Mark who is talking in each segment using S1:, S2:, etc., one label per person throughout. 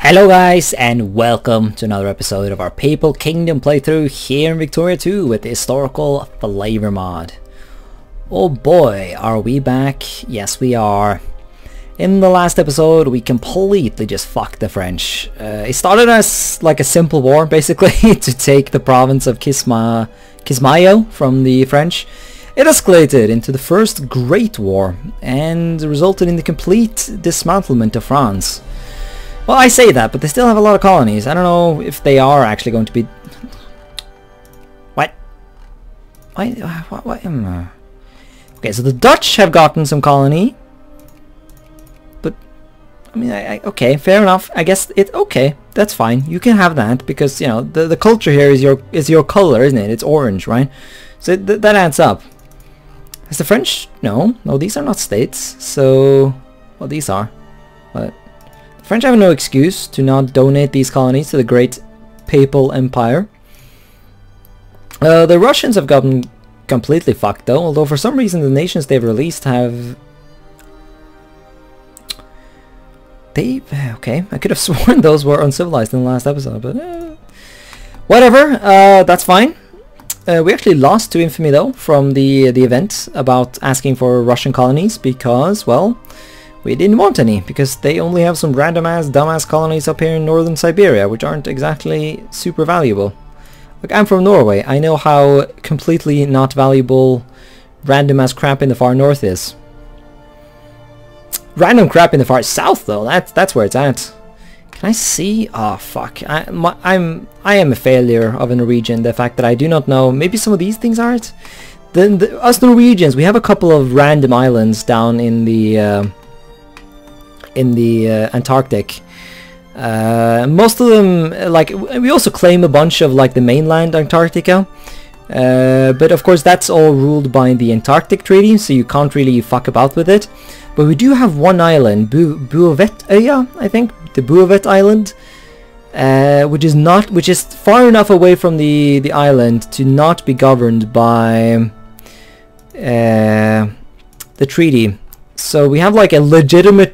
S1: Hello guys, and welcome to another episode of our Papal Kingdom playthrough here in Victoria 2 with the historical flavor mod. Oh boy, are we back? Yes we are. In the last episode we completely just fucked the French. It started as like a simple war basically to take the province of Kismayo from the French. It escalated into the first Great War and resulted in the complete dismantlement of France. Well, I say that, but they still have a lot of colonies. I don't know if they are actually going to be... What? What? Okay, so the Dutch have gotten some colony. But, I mean, okay, fair enough. I guess it... Okay, that's fine. You can have that, because, you know, the culture here is your color, isn't it? It's orange, right? So that adds up. Is the French... No, these are not states. So, well, these are. But... French have no excuse to not donate these colonies to the great Papal Empire. The Russians have gotten completely fucked though, although for some reason the nations they've released have... Okay, I could have sworn those were uncivilized in the last episode, but... Whatever, that's fine. We actually lost to infamy though from the event about asking for Russian colonies because, well... We didn't want any, because they only have some random ass dumbass colonies up here in northern Siberia, which aren't exactly super valuable. Like, I'm from Norway, I know how completely not valuable random ass crap in the far north is. Random crap in the far south though, that's where it's at. Can I see? Oh fuck, I am a failure of a Norwegian, the fact that I do not know, maybe some of these things aren't? Us Norwegians, we have a couple of random islands down in the Antarctic. Most of them, like, we also claim a bunch of like the mainland Antarctica, but of course that's all ruled by the Antarctic Treaty, so you can't really fuck about with it. But we do have one island, Buovetøya, I think, the Buovet Island, which is far enough away from the island to not be governed by the treaty. So we have like a legitimate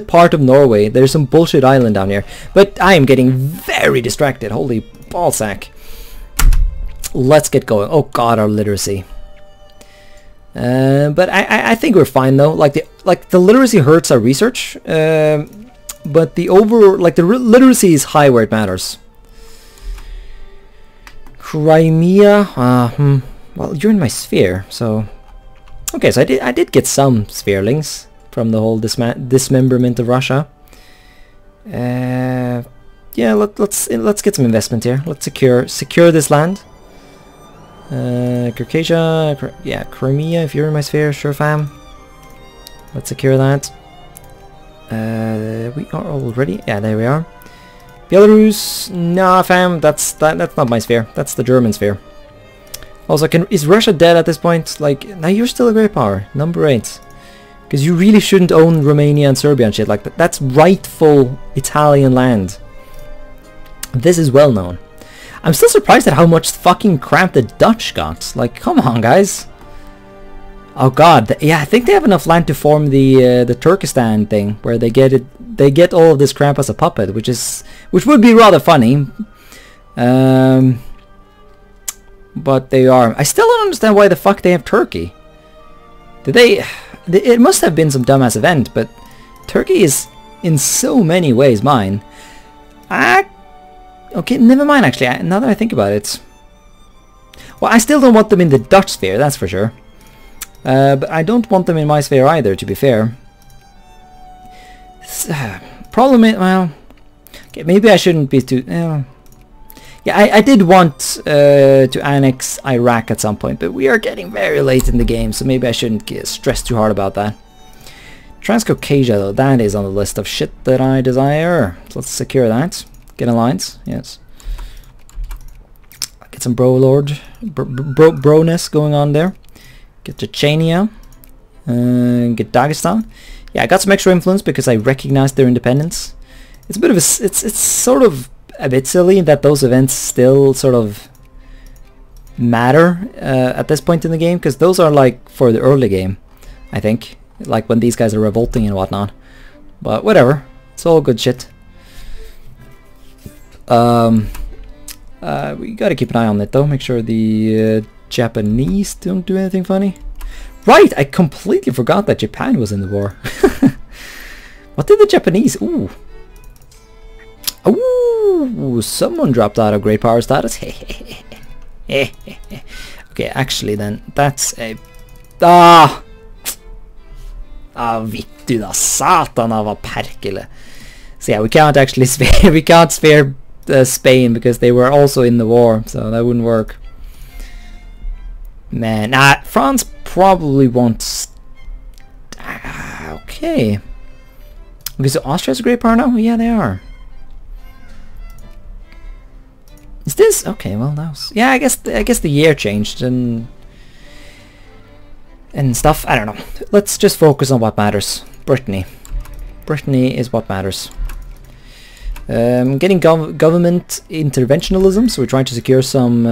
S1: part of Norway. There's some bullshit island down here. But I am getting very distracted. Holy ballsack. Let's get going. Oh god, our literacy. But I think we're fine though. Like the literacy hurts our research. But the literacy is high where it matters. Crimea. Well, you're in my sphere, so... Okay, so I did get some spherelings from the whole dismemberment of Russia. Yeah, let's get some investment here. Let's secure this land. Caucasia, yeah, Crimea. If you're in my sphere, sure, fam. Let's secure that. We are already. Yeah, there we are. Belarus, nah, fam. That's not my sphere. That's the German sphere. Also, is Russia dead at this point? Like, now you're still a great power, number 8. Because you really shouldn't own Romania and Serbia and shit like that. That's rightful Italian land. This is well known. I'm still surprised at how much fucking crap the Dutch got. Like, come on, guys. Oh god, yeah, I think they have enough land to form the Turkestan thing, where they get all of this crap as a puppet, which would be rather funny. But they are. I still don't understand why the fuck they have Turkey. Did they? It must have been some dumbass event, but Turkey is in so many ways mine. Okay, never mind actually, now that I think about it. Well, I still don't want them in the Dutch sphere, that's for sure. But I don't want them in my sphere either, to be fair. Problem is, well... Okay, maybe I shouldn't be too... yeah, I did want to annex Iraq at some point, but we are getting very late in the game, so maybe I shouldn't stress too hard about that. Transcaucasia, though, that is on the list of shit that I desire. So let's secure that. Get alliance, yes. Get some broness going on there. Get Chechnya. Get Dagestan. Yeah, I got some extra influence because I recognized their independence. It's a bit of a... It's sort of... a bit silly that those events still sort of matter at this point in the game, because those are like for the early game, I think, like when these guys are revolting and whatnot. But whatever, it's all good shit. We gotta keep an eye on it though, make sure the Japanese don't do anything funny. Right, I completely forgot that Japan was in the war. What did the Japanese... Ooh. Ooh, someone dropped out of great power status. Okay, actually then, that's a... vittu da satana vad perkele. So yeah, we can't actually spare, we can't spare Spain because they were also in the war, so that wouldn't work. Man, France probably won't... okay. Okay, so Austria's a great power now? Yeah, they are. Is this... okay, well, that was... yeah, I guess the year changed and stuff. I don't know. Let's just focus on what matters. Brittany. Brittany is what matters. Getting government interventionism, so we're trying to secure some...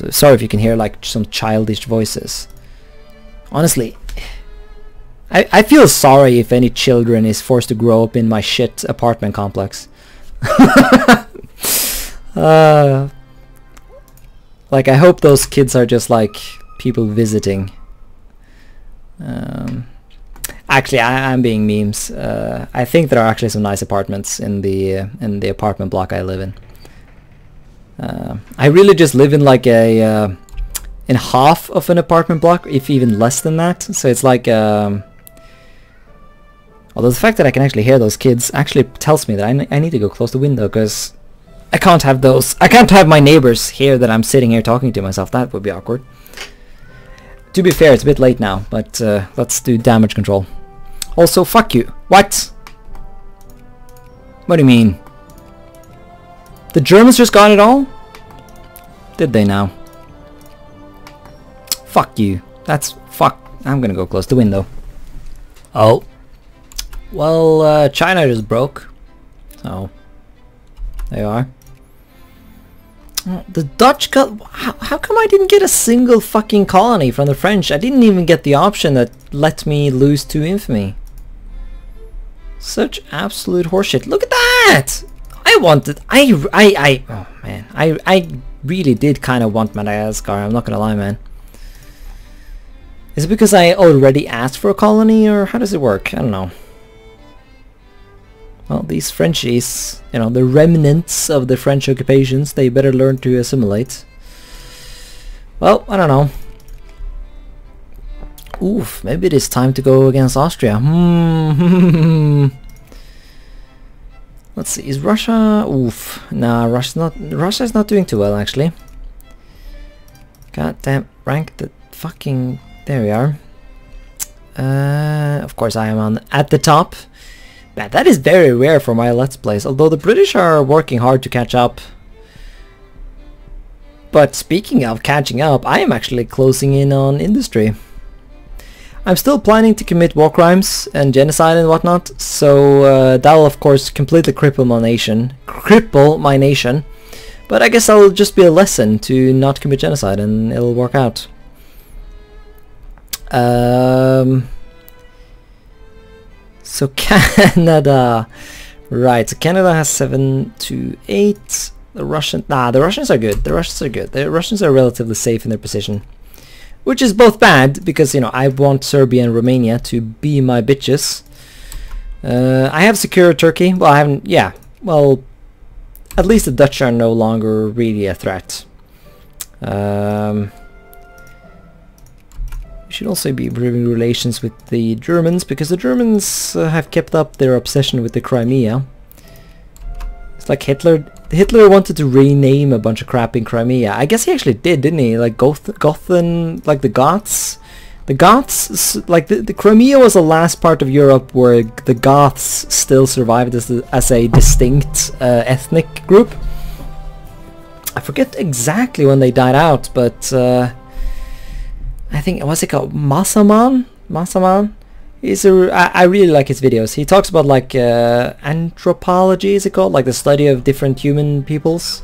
S1: sorry if you can hear like some childish voices. Honestly, I feel sorry if any children is forced to grow up in my shit apartment complex. Like, I hope those kids are just like people visiting. Actually, I'm being memes. I think there are actually some nice apartments in the apartment block I live in. I really just live in like a in half of an apartment block, if even less than that. So it's like although the fact that I can actually hear those kids actually tells me that I need to go close the window, because I can't have my neighbors hear that I'm sitting here talking to myself. That would be awkward. To be fair, it's a bit late now, but let's do damage control. Also, fuck you. What? What do you mean? The Germans just got it all? Did they now? Fuck you. That's... fuck. I'm gonna go close the window. Oh. Well, China just broke. So... there you are. The Dutch got... how come I didn't get a single fucking colony from the French? I didn't even get the option that let me lose to infamy. Such absolute horseshit. Look at that! I wanted... oh man. I really did kind of want Madagascar, I'm not gonna lie, man. Is it because I already asked for a colony, or how does it work? I don't know. Well, these Frenchies, you know, the remnants of the French occupations, they better learn to assimilate. Well, I don't know. Oof, maybe it is time to go against Austria. Let's see, is Russia... oof, nah, Russia's not doing too well, actually. God damn, rank the fucking... there we are. Of course I am at the top. Man, that is very rare for my Let's Plays, although the British are working hard to catch up. But speaking of catching up, I am actually closing in on industry. I'm still planning to commit war crimes and genocide and whatnot, so that'll of course completely cripple my nation. But I guess that'll just be a lesson to not commit genocide, and it'll work out. So Canada, right? So Canada has 7 to 8. The Russians are good. The Russians are relatively safe in their position, which is both bad because, you know, I want Serbia and Romania to be my bitches. I have secured Turkey. Well, I haven't. Yeah. Well, at least the Dutch are no longer really a threat. We should also be improving relations with the Germans, because the Germans have kept up their obsession with the Crimea. It's like Hitler wanted to rename a bunch of crap in Crimea. I guess he actually did, didn't he? Like Gothen, like the Goths. The Goths, like the Crimea was the last part of Europe where the Goths still survived as a distinct ethnic group. I forget exactly when they died out, but I think, what's it called? Massaman? I really like his videos. He talks about like anthropology, is it called? Like the study of different human peoples.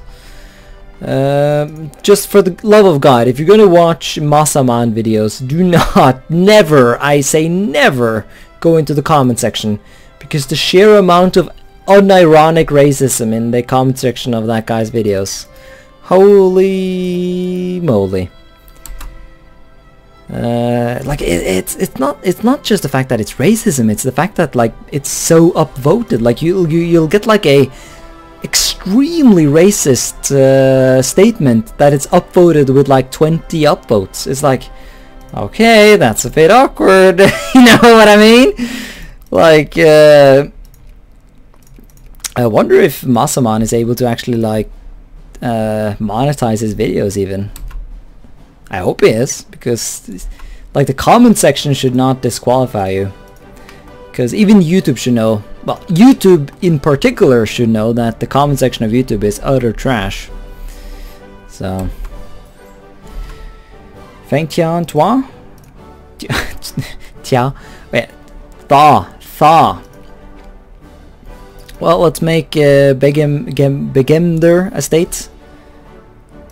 S1: Just for the love of God, if you're gonna watch Massaman videos, do not, never, I say never, go into the comment section, because the sheer amount of unironic racism in the comment section of that guy's videos. Holy moly. Like it's not just the fact that it's racism, it's the fact that like it's so upvoted. Like you'll get like a extremely racist statement that it's upvoted with like 20 upvotes. It's like, okay, that's a bit awkward. You know what I mean? Like I wonder if Masaman is able to actually like monetize his videos even. I hope he is, because like the comment section should not disqualify you, because even YouTube should know, well, YouTube in particular should know that the comment section of YouTube is utter trash. So Feng Tian Toi? Tia? Wait, Thaw. Well, let's make Begemder Estate.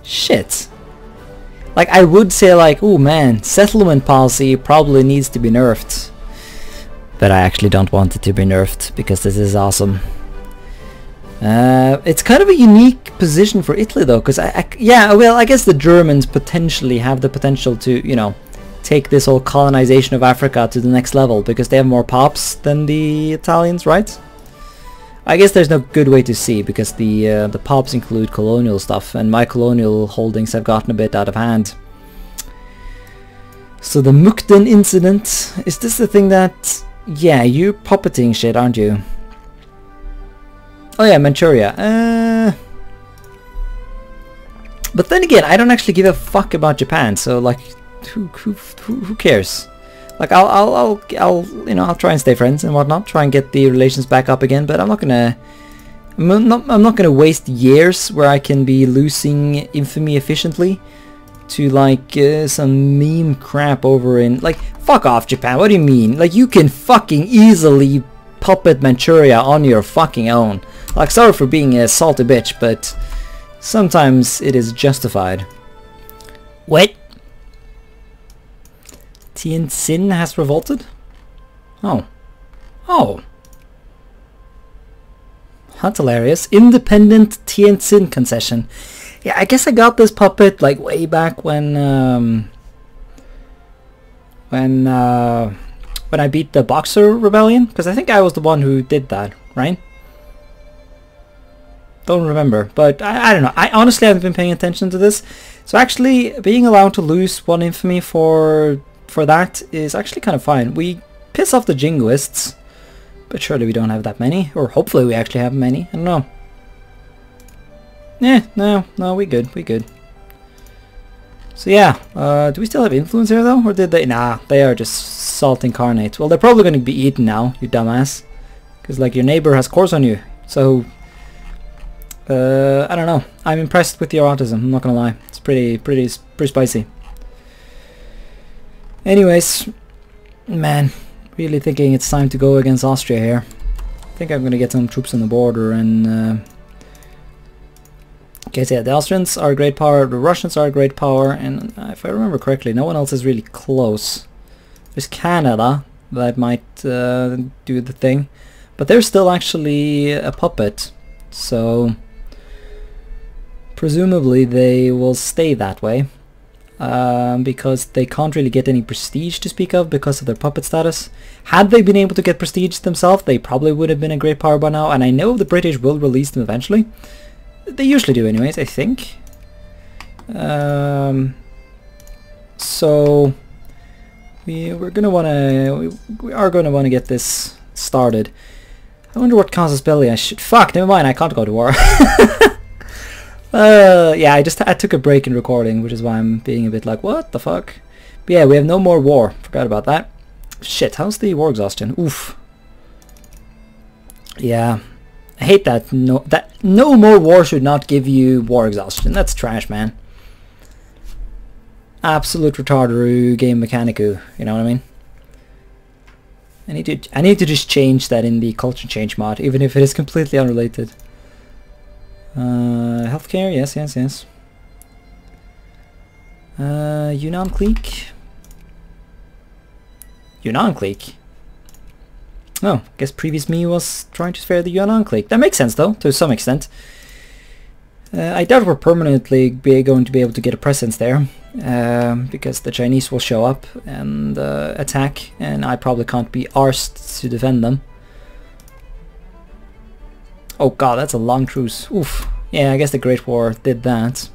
S1: Shit. Like, I would say like, oh man, settlement policy probably needs to be nerfed. But I actually don't want it to be nerfed, because this is awesome. It's kind of a unique position for Italy though, because yeah, well, I guess the Germans potentially have the potential to, you know, take this whole colonization of Africa to the next level, because they have more pops than the Italians, right? I guess there's no good way to see, because the pops include colonial stuff, and my colonial holdings have gotten a bit out of hand. So the Mukden incident, is this the thing that... Yeah, you're puppeting shit, aren't you? Oh yeah, Manchuria. But then again, I don't actually give a fuck about Japan, so like, who cares? Like I'll you know, I'll try and stay friends and whatnot, try and get the relations back up again, but I'm not gonna waste years where I can be losing infamy efficiently to like some meme crap over in, like, fuck off Japan, what do you mean? Like, you can fucking easily puppet Manchuria on your fucking own. Like, sorry for being a salty bitch, but sometimes it is justified. What? Tianjin has revolted? Oh. Oh. That's hilarious. Independent Tianjin concession. Yeah, I guess I got this puppet like way back when I beat the Boxer Rebellion, because I think I was the one who did that, right? Don't remember, but I don't know. I honestly haven't been paying attention to this. So actually being allowed to lose one infamy for that is actually kind of fine. We piss off the jingoists, but surely we don't have that many, or hopefully we actually have many. I don't know. No, we good. So yeah, do we still have influence here though, or did they? Nah, they are just salt incarnate. Well, they're probably going to be eaten now, you dumbass, because like your neighbor has course on you. So I don't know. I'm impressed with your autism. I'm not gonna lie. It's pretty spicy. Anyways, man, really thinking it's time to go against Austria here. I think I'm gonna get some troops on the border and. Okay, so yeah, the Austrians are a great power, the Russians are a great power, and if I remember correctly, no one else is really close. There's Canada that might do the thing, but they're still actually a puppet, so presumably they will stay that way, because they can't really get any prestige to speak of because of their puppet status. Had they been able to get prestige themselves, they probably would have been a great power by now, and I know the British will release them eventually. They usually do anyways, I think. So we are gonna wanna get this started. I wonder what casus belli I should. Fuck, never mind. I can't go to war. Yeah, I took a break in recording, which is why I'm being a bit like, what the fuck. But yeah, we have no more war. Forgot about that. Shit, how's the war exhaustion? Oof. Yeah. I hate that no more war should not give you war exhaustion. That's trash, man. Absolute retardaroo game mechanicu, you know what I mean? I need to just change that in the culture change mod, even if it is completely unrelated. Healthcare, yes. Yunnan clique. Oh, I guess previous me was trying to spare the Yunnan clique. That makes sense though, to some extent. I doubt we're permanently going to be able to get a presence there, because the Chinese will show up and attack, and I probably can't be arsed to defend them. Oh god, that's a long truce. Oof. Yeah, I guess the Great War did that.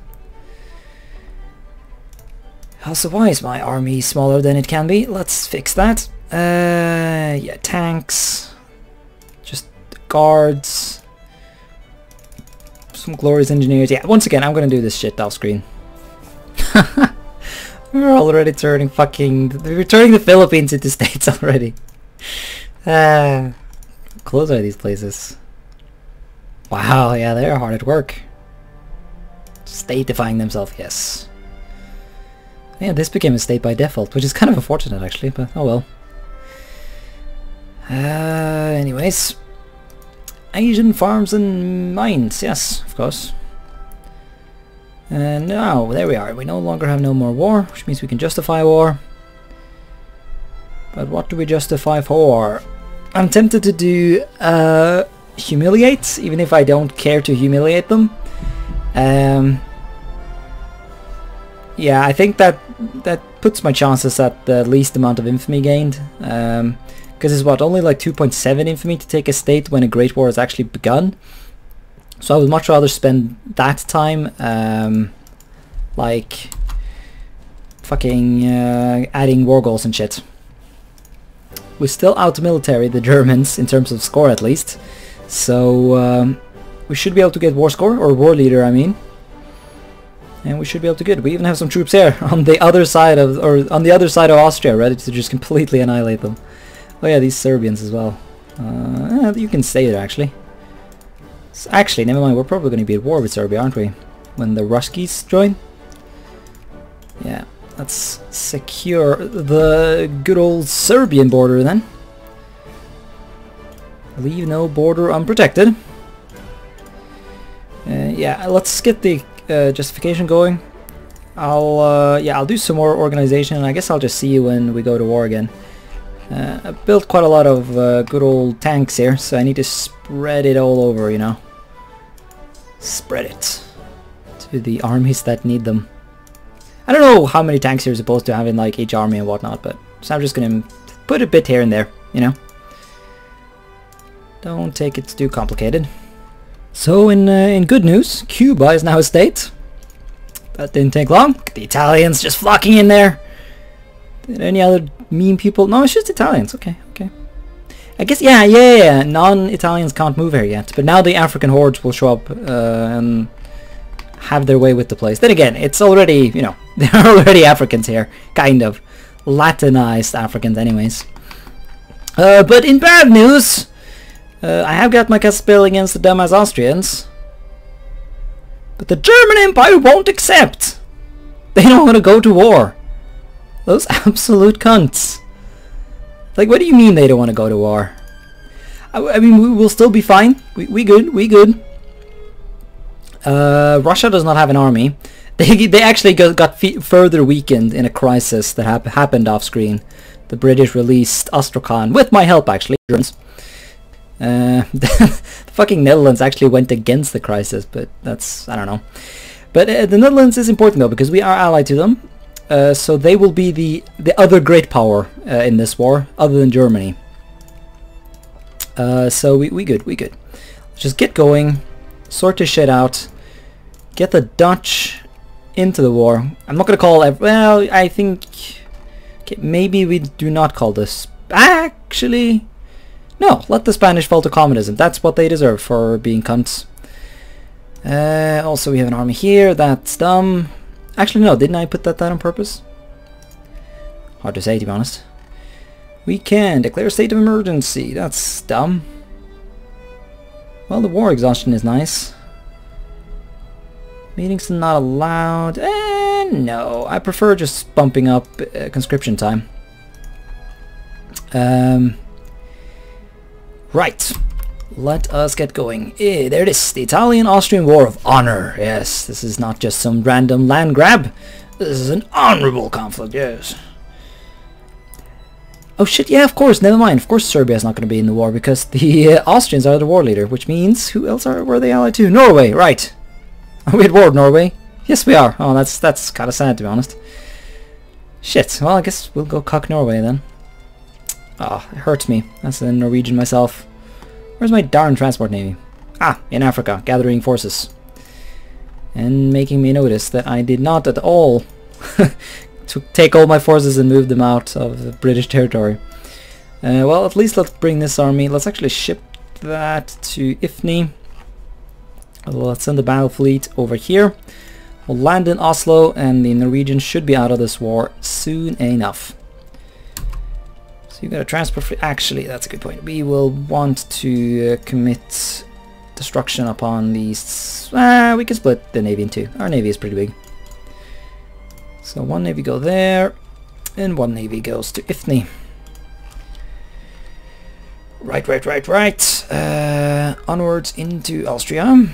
S1: Also, why is my army smaller than it can be? Let's fix that. Yeah, tanks. Just guards. Some glorious engineers. Yeah, once again, I'm gonna do this shit off screen. We're already turning we're turning the Philippines into states already. Close are these places? Wow, yeah, they're hard at work. Statifying themselves, yes. Yeah, this became a state by default, which is kind of unfortunate actually, but oh well. Anyways. Asian farms and mines, yes, of course. And now, there we are. We no longer have no more war, which means we can justify war. But what do we justify for? I'm tempted to do humiliate, even if I don't care to humiliate them. Yeah, I think that puts my chances at the least amount of infamy gained. Because it's what, only like 2.7 infamy to take a state when a Great War has actually begun. So I would much rather spend that time like fucking adding war goals and shit. We still out-military the Germans in terms of score at least. So we should be able to get war score, or war leader I mean. And we should be able to get. We even have some troops here on the other side of Austria, ready to just completely annihilate them. Oh yeah, these Serbians as well. You can stay there actually. Actually, never mind, we're probably going to be at war with Serbia, aren't we? When the Ruskies join? Yeah, let's secure the good old Serbian border then. Leave no border unprotected. Yeah, let's get the justification going. I'll do some more organization, and I guess I'll just see you when we go to war again. I've built quite a lot of good old tanks here, so I need to spread it all over, you know. Spread it to the armies that need them. I don't know how many tanks you're supposed to have in like each army and whatnot, but so I'm just gonna put a bit here and there, you know. Don't take it too complicated. So in good news, Cuba is now a state. That didn't take long. The Italians just flocking in there. Any other mean people? No, it's just Italians. Okay. I guess, yeah. Non-Italians can't move here yet. But now the African hordes will show up and have their way with the place. Then again, it's already, you know, there are already Africans here. Kind of. Latinized Africans anyways. But in bad news, I have got my case bill against the dumbass Austrians. But the German Empire won't accept. They don't want to go to war. Those absolute cunts. Like, what do you mean they don't want to go to war? I mean, we will still be fine. We good. Russia does not have an army. They actually got further weakened in a crisis that happened off screen. The British released Astrakhan, with my help actually. The fucking Netherlands actually went against the crisis, but that's, I don't know. But the Netherlands is important though, because we are allied to them. So they will be the other great power in this war, other than Germany. So we good. Let's just get going, sort this shit out, get the Dutch into the war. I'm not gonna call it, well, I think, okay, maybe we do not call this, actually, no, let the Spanish fall to communism. That's what they deserve for being cunts. Also we have an army here, that's dumb. Actually, no, didn't I put that on purpose? Hard to say, to be honest. We can declare a state of emergency. That's dumb. Well, the war exhaustion is nice. Meetings are not allowed. No, I prefer just bumping up conscription time. Right. Let us get going. There it is, the Italian-Austrian War of Honor. Yes, this is not just some random land grab. This is an honorable conflict, yes. Oh shit, yeah, of course, never mind. Of course Serbia's not going to be in the war because the Austrians are the war leader, which means who else were they allied to? Norway, right. Are we at war with Norway? Yes, we are. Oh, that's kind of sad, to be honest. Shit, well, I guess we'll go cuck Norway then. Ah, oh, it hurts me. That's a Norwegian myself. Where's my darn transport navy? Ah, in Africa, gathering forces. And making me notice that I did not at all to take all my forces and move them out of British territory. Well, at least let's bring this army. Let's actually ship that to Ifni. Let's send the battle fleet over here. We'll land in Oslo, and the Norwegians should be out of this war soon enough. So you got a transport fleet. Actually, that's a good point. We will want to commit destruction upon these. We can split the navy in two. Our navy is pretty big. So one navy go there, and one navy goes to Ifni. Right. Onwards into Austria.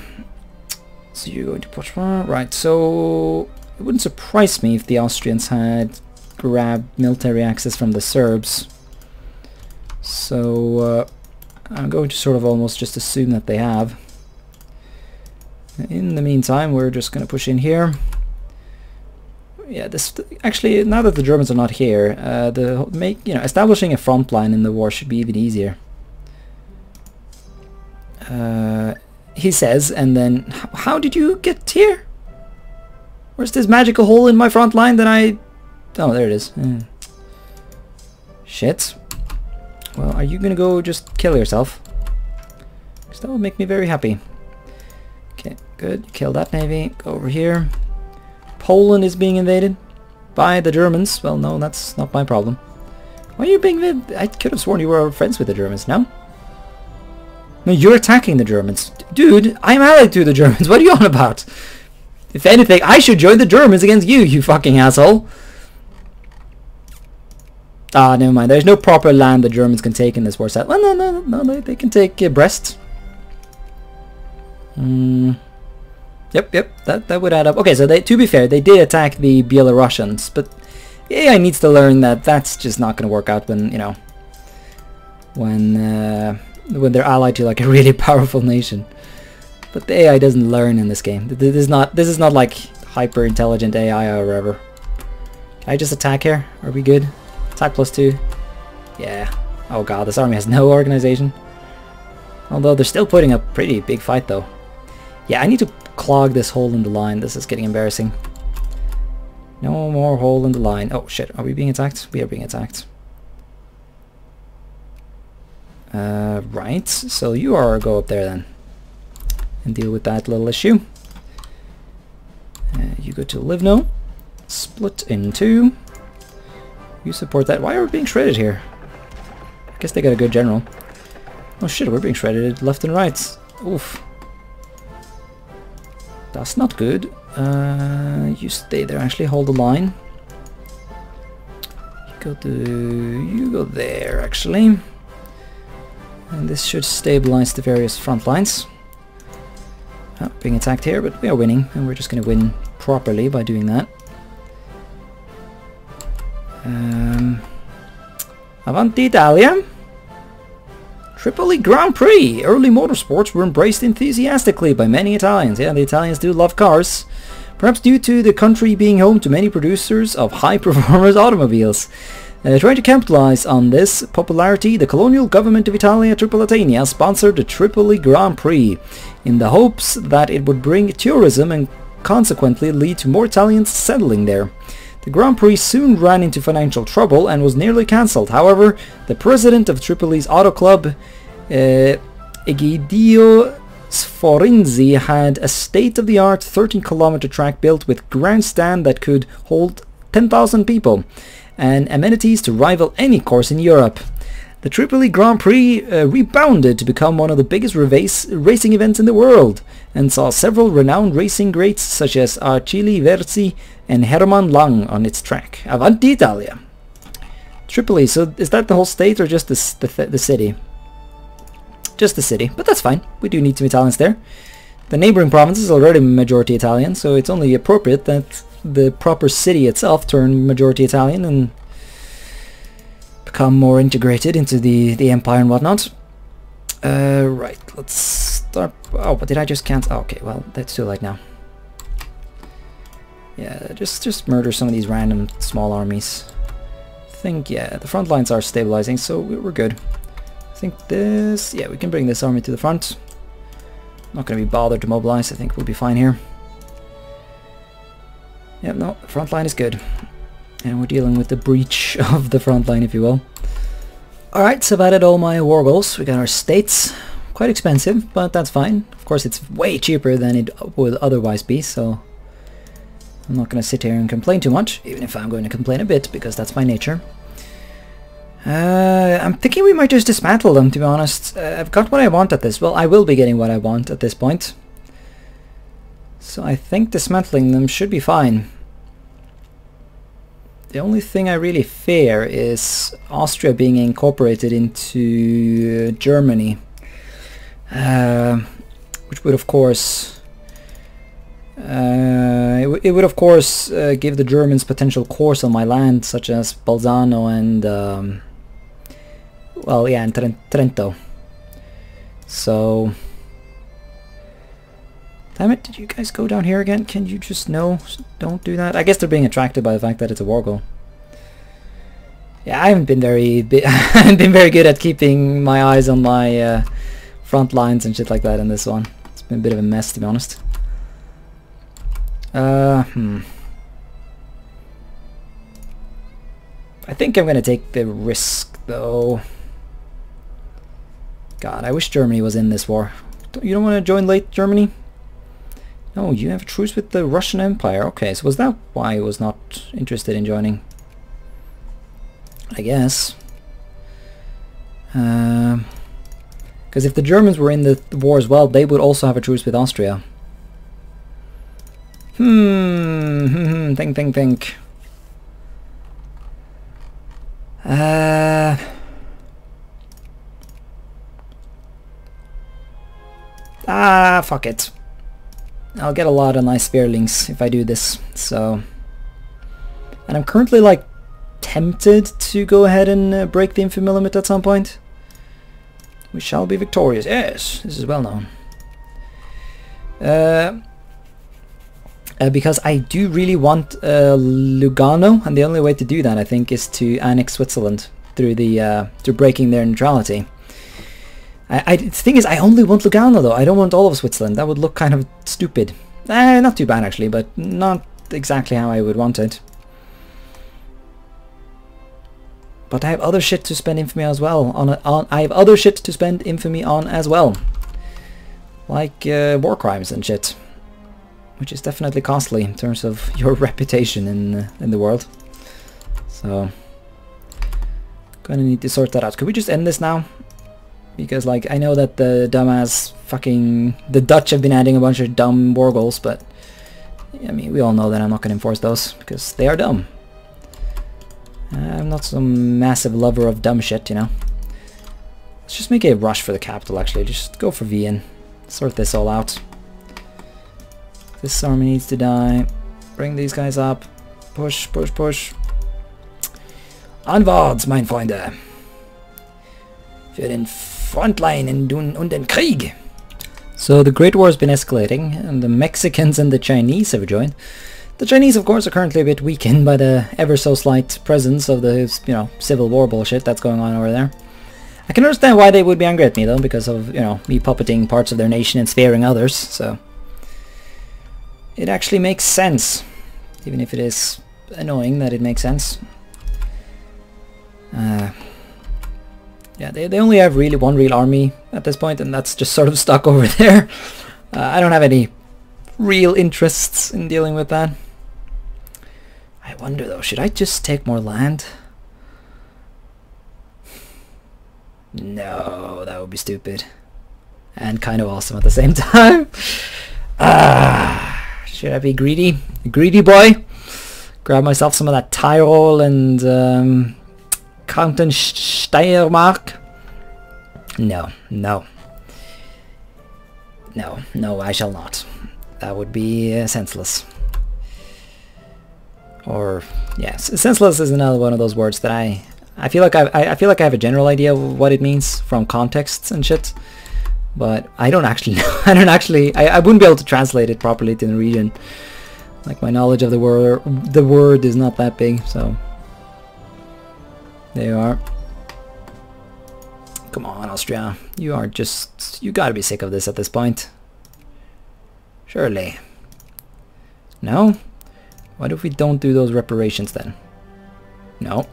S1: So you're going to push one. Right, so it wouldn't surprise me if the Austrians had grabbed military access from the Serbs. So I'm going to sort of almost just assume that they have. In the meantime, we're just going to push in here. Yeah, this actually, now that the Germans are not here, establishing a front line in the war should be even easier. He says, and then, how did you get here? Where's this magical hole in my front line that I... Oh, there it is. Shit. Well, are you gonna go just kill yourself? Because that would make me very happy. Okay, good. Kill that navy. Go over here. Poland is being invaded by the Germans. Well, no, that's not my problem. Why are you being invaded? I could have sworn you were friends with the Germans, no? No, you're attacking the Germans. Dude, I'm allied to the Germans. What are you on about? If anything, I should join the Germans against you, you fucking asshole. Ah, never mind. There's no proper land the Germans can take in this war set. Well, no, they can take Brest. Yep, that would add up. Okay, so to be fair, they did attack the Belarusians, but the AI needs to learn that that's just not going to work out when, you know, when they're allied to like a really powerful nation. But the AI doesn't learn in this game. This is not like hyper intelligent AI or whatever. Can I just attack here? Are we good? Attack +2. Yeah. Oh god, this army has no organization. Although they're still putting up a pretty big fight though. Yeah, I need to clog this hole in the line. This is getting embarrassing. No more hole in the line. Oh shit, are we being attacked? We are being attacked. Right, so you are go up there then and deal with that little issue. You go to Livno, split in two. You support that. Why are we being shredded here? I guess they got a good general. Oh shit, we're being shredded left and right. Oof. That's not good. You stay there, actually, hold the line. You go there, actually. And this should stabilize the various front lines. Being attacked here, but we are winning, and we're just going to win properly by doing that. Avanti Italia! Tripoli Grand Prix! Early motorsports were embraced enthusiastically by many Italians. Yeah, the Italians do love cars. Perhaps due to the country being home to many producers of high-performance automobiles. Trying to capitalize on this popularity, the colonial government of Italia Tripolitania sponsored the Tripoli Grand Prix in the hopes that it would bring tourism and consequently lead to more Italians settling there. The Grand Prix soon ran into financial trouble and was nearly cancelled. However, the president of Tripoli's auto club, Egidio Sforinzi, had a state-of-the-art 13-kilometer track built with grandstand that could hold 10,000 people and amenities to rival any course in Europe. The Tripoli Grand Prix rebounded to become one of the biggest racing events in the world and saw several renowned racing greats such as Achille Verzi and Herman Lang on its track. Avanti Italia! Tripoli, so is that the whole state or just the city? Just the city, but that's fine. We do need some Italians there. The neighboring province is already majority Italian, so it's only appropriate that the proper city itself turn majority Italian, and become more integrated into the empire and whatnot. Right, let's start. Oh, but did I just cancel? Oh, okay, well, that's too late now. Yeah, just murder some of these random small armies. I think, yeah, the front lines are stabilizing, so we're good. I think this, yeah, we can bring this army to the front. Not going to be bothered to mobilize. I think we'll be fine here. Yep, no, the front line is good. And we're dealing with the breach of the front line, if you will. Alright, so I've added all my war goals. We got our states. Quite expensive, but that's fine. Of course, it's way cheaper than it would otherwise be, so I'm not going to sit here and complain too much, even if I'm going to complain a bit, because that's my nature. I'm thinking we might just dismantle them, to be honest. I've got what I want at this. Well, I will be getting what I want at this point. So I think dismantling them should be fine. The only thing I really fear is Austria being incorporated into Germany. Which would of course... it would of course give the Germans potential cores on my land, such as Bolzano and well, yeah, and Trento. So, damn it! Did you guys go down here again? Can you just don't do that? I guess they're being attracted by the fact that it's a war goal. Yeah, I haven't been very good at keeping my eyes on my front lines and shit like that in this one. It's been a bit of a mess, to be honest. I think I'm gonna take the risk, though. God, I wish Germany was in this war. You don't want to join late, Germany? No, you have a truce with the Russian Empire. Okay, so was that why I was not interested in joining? I guess. Because if the Germans were in the war as well, they would also have a truce with Austria. Think. Fuck it. I'll get a lot of nice spearlings if I do this, so... And I'm currently, like, tempted to go ahead and break the infamy limit at some point. We shall be victorious. Yes, this is well known. Because I do really want Lugano, and the only way to do that, I think, is to annex Switzerland through through breaking their neutrality. The thing is, I only want Lugano, though. I don't want all of Switzerland. That would look kind of stupid. Not too bad, actually, but not exactly how I would want it. But I have other shit to spend infamy as well. I have other shit to spend infamy on as well, like war crimes and shit, which is definitely costly in terms of your reputation in the world. So, gonna need to sort that out. Could we just end this now? Because, like, I know that the dumbass fucking... The Dutch have been adding a bunch of dumb war goals, but... I mean, we all know that I'm not gonna enforce those, because they are dumb. I'm not some massive lover of dumb shit, you know. Let's just make a rush for the capital, actually. Just go for Wien. Sort this all out. This army needs to die. Bring these guys up. Push. Onwards, mein Freunde. Für den Frontline und den Krieg. So the Great War has been escalating, and the Mexicans and the Chinese have joined. The Chinese, of course, are currently a bit weakened by the ever so slight presence of the, you know, civil war bullshit that's going on over there. I can understand why they would be angry at me, though, because of, you know, me puppeting parts of their nation and sparing others, so... It actually makes sense, even if it is annoying that it makes sense. Yeah, they only have really one real army at this point, and that's just sort of stuck over there. I don't have any real interests in dealing with that. I wonder, though, should I just take more land? No, that would be stupid. And kind of awesome at the same time. Should I be greedy? A greedy boy? Grab myself some of that Tyrol and Kanton Steiermark? No, I shall not. That would be senseless. Or, yes, senseless is another one of those words that I I feel like I feel like I have a general idea of what it means from contexts and shit, but I don't actually know. I wouldn't be able to translate it properly to Norwegian. Like, my knowledge of the word is not that big, so there you are. Come on, Austria. You gotta be sick of this at this point. Surely. No? What if we don't do those reparations then? No.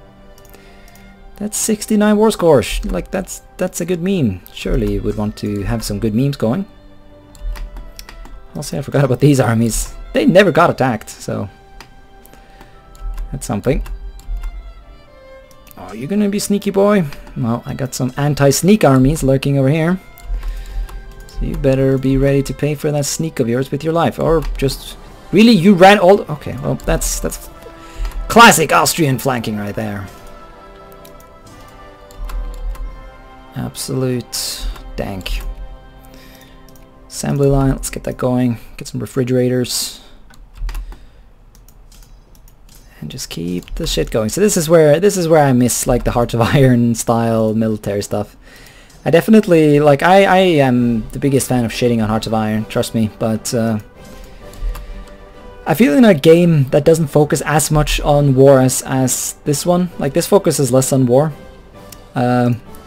S1: That's 69 war scores. Like, that's a good meme. Surely you would want to have some good memes going. Also, I forgot about these armies. They never got attacked, so that's something. Oh, you're gonna be sneaky, boy? Well, I got some anti-sneak armies lurking over here. So you better be ready to pay for that sneak of yours with your life. Or just... Really? You ran all... Okay, well, that's classic Austrian flanking right there. Absolute dank. Assembly line, let's get that going. Get some refrigerators. And just keep the shit going. So this is where I miss, like, the Hearts of Iron style military stuff. I definitely, like, I am the biggest fan of shitting on Hearts of Iron, trust me, but I feel in a game that doesn't focus as much on war as this one, like, this focuses less on war.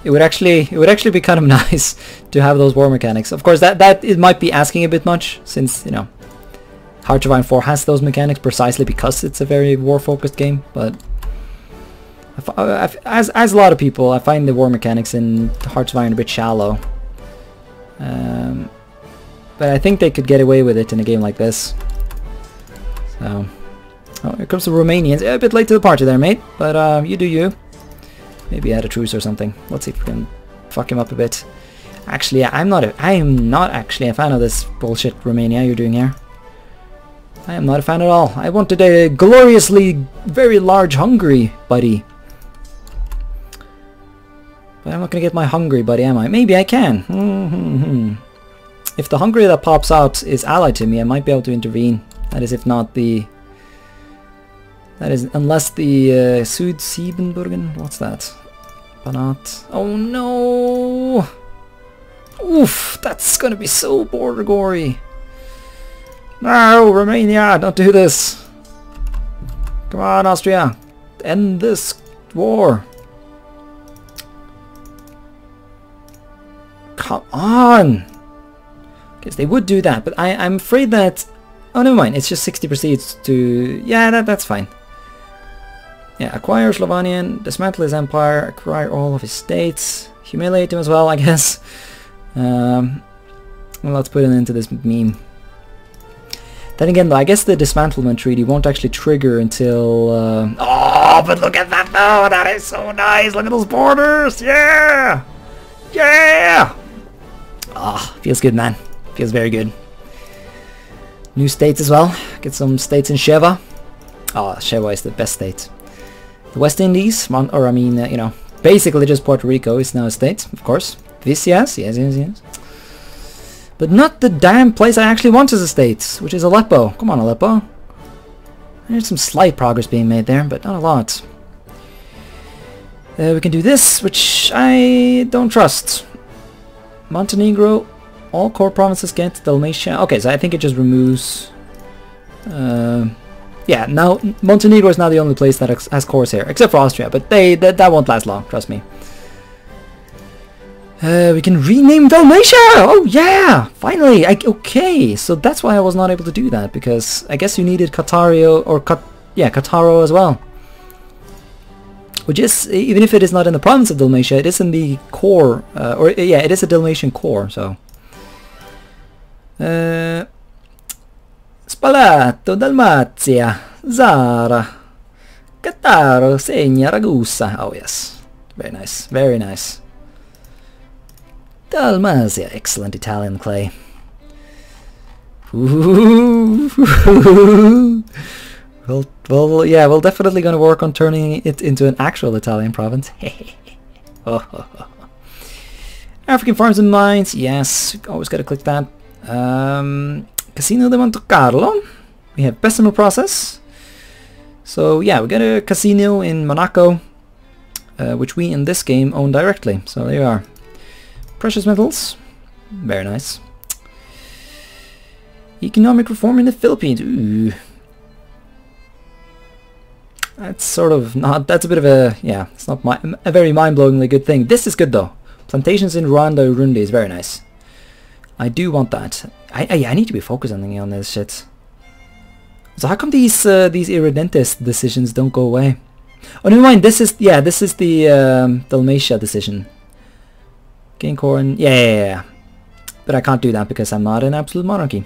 S1: It would actually be kind of nice to have those war mechanics. Of course, it might be asking a bit much, since, you know, Hearts of Iron 4 has those mechanics precisely because it's a very war-focused game, but as a lot of people, I find the war mechanics in Hearts of Iron a bit shallow. But I think they could get away with it in a game like this. So, oh, here comes the Romanians. Yeah, a bit late to the party there, mate, but you do you. Maybe add a truce or something. Let's see if we can fuck him up a bit. Actually, I am not actually a fan of this bullshit Romania you're doing here. I am not a fan at all. I wanted a gloriously very large Hungary, buddy. But I'm not gonna get my Hungary, buddy, am I? Maybe I can. If the Hungary that pops out is allied to me, I might be able to intervene. That is, if not the... That is, unless the Südsiebenbürgen... What's that? Banat. Oh no! Oof, that's gonna be so border gory. No, Romania, don't do this. Come on, Austria. End this war. Come on. Guess they would do that, but I'm afraid that... Oh, never mind. It's just 60 proceeds to... Yeah, that's fine. Yeah, acquire Slovenian, dismantle his empire, acquire all of his states, humiliate him as well, I guess. Well, let's put it into this meme. Then again, though, I guess the dismantlement treaty won't actually trigger until... Oh, but look at that, though! That is so nice! Look at those borders! Yeah! Yeah! Ah, feels good, man. Feels very good. New states as well. Get some states in Sheva. Oh, Sheva is the best state. The West Indies, you know, basically just Puerto Rico is now a state, of course. This, yes. But not the damn place I actually want as a state, which is Aleppo. Come on, Aleppo. There's some slight progress being made there, but not a lot. We can do this, which I don't trust. Montenegro, all core provinces get Dalmatia. Okay, so I think it just removes... yeah, now Montenegro is now the only place that has cores here, except for Austria, but that won't last long, trust me. We can rename Dalmatia! Oh yeah! Finally! Okay, so that's why I was not able to do that, because I guess you needed Catario, or Cataro as well. Which is, even if it is not in the province of Dalmatia, it is in the core, it is a Dalmatian core, so... Spalato, Dalmazia, Zara, Cataro, Segna, Ragusa. Oh yes, very nice, very nice. Dalmazia, excellent Italian clay. Ooh. Well, yeah, we're definitely going to work on turning it into an actual Italian province. African farms and mines, yes, always got to click that. Casino de Monte Carlo. We have Bessemer process. So yeah, we got a casino in Monaco. which we in this game own directly. So there you are. Precious metals, very nice. Economic reform in the Philippines. Ooh. That's sort of not, that's a bit of a, yeah, it's not a very mind-blowingly good thing. This is good though. Plantations in Rwanda, Urundi is very nice. I do want that. I need to be focusing on this shit. So how come these irredentist decisions don't go away? Oh, never mind. This is the Dalmatia decision. Gain corn. Yeah. But I can't do that because I'm not an absolute monarchy.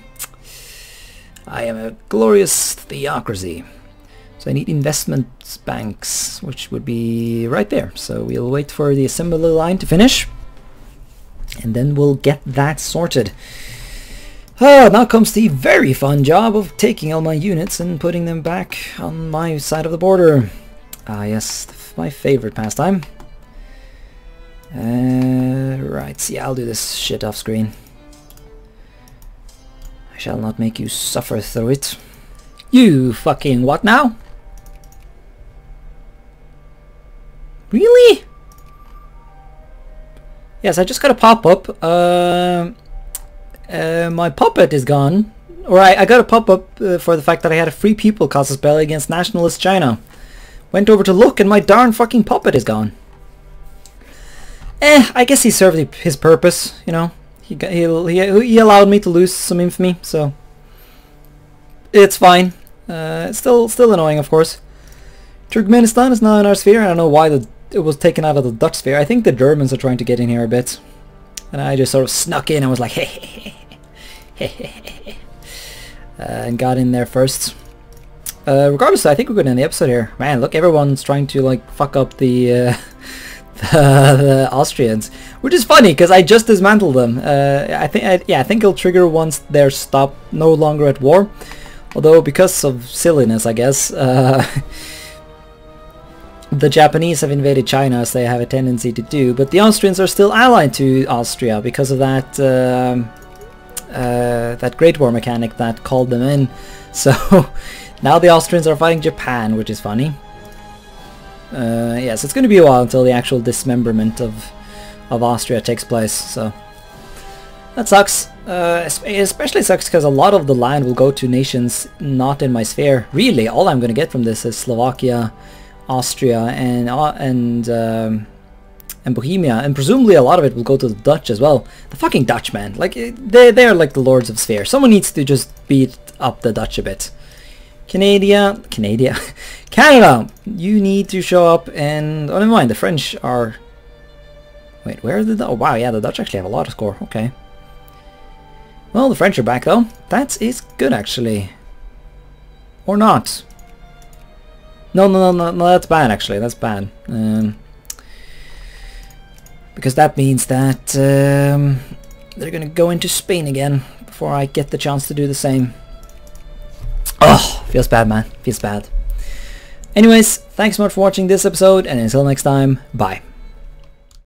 S1: I am a glorious theocracy. So I need investment banks, which would be right there. So we'll wait for the assembly line to finish. And then we'll get that sorted. Now comes the very fun job of taking all my units and putting them back on my side of the border. Ah yes, my favorite pastime. Right, yeah, I'll do this shit off screen. I shall not make you suffer through it. You fucking what now? Really? Yes, I just got a pop-up. My puppet is gone. Or I got a pop-up for the fact that I had a free people cosplay against nationalist China. Went over to look and my darn fucking puppet is gone. I guess he served his purpose, you know. He allowed me to lose some infamy, so it's fine. It's still annoying, of course. Turkmenistan is now in our sphere. I don't know why it was taken out of the Dutch sphere. I think the Germans are trying to get in here a bit. And I just sort of snuck in and was like, hey, and got in there first. Regardless, I think we're going to end the episode here. Man, look, everyone's trying to like fuck up the Austrians, which is funny because I just dismantled them. I think it'll trigger once they're no longer at war. Although because of silliness, I guess, the Japanese have invaded China as they have a tendency to do, but the Austrians are still allied to Austria because of that that Great War mechanic that called them in. So now the Austrians are fighting Japan, which is funny. Yes, it's going to be a while until the actual dismemberment of Austria takes place, so that sucks. It especially sucks because a lot of the land will go to nations not in my sphere. Really, all I'm going to get from this is Slovakia, Austria, and Bohemia, and presumably a lot of it will go to the Dutch as well. The fucking Dutch, man, like they're like the lords of sphere. Someone needs to just beat up the Dutch a bit. Canada, you need to show up. And oh, never mind, the French are. Wait, where are the? Oh wow, yeah, the Dutch actually have a lot of score. Okay. Well, the French are back though. That is good actually. Or not. No, that's bad actually. That's bad. Because that means that they're gonna go into Spain again before I get the chance to do the same. Oh, feels bad, man. Feels bad. Anyways, thanks so much for watching this episode, and until next time, bye.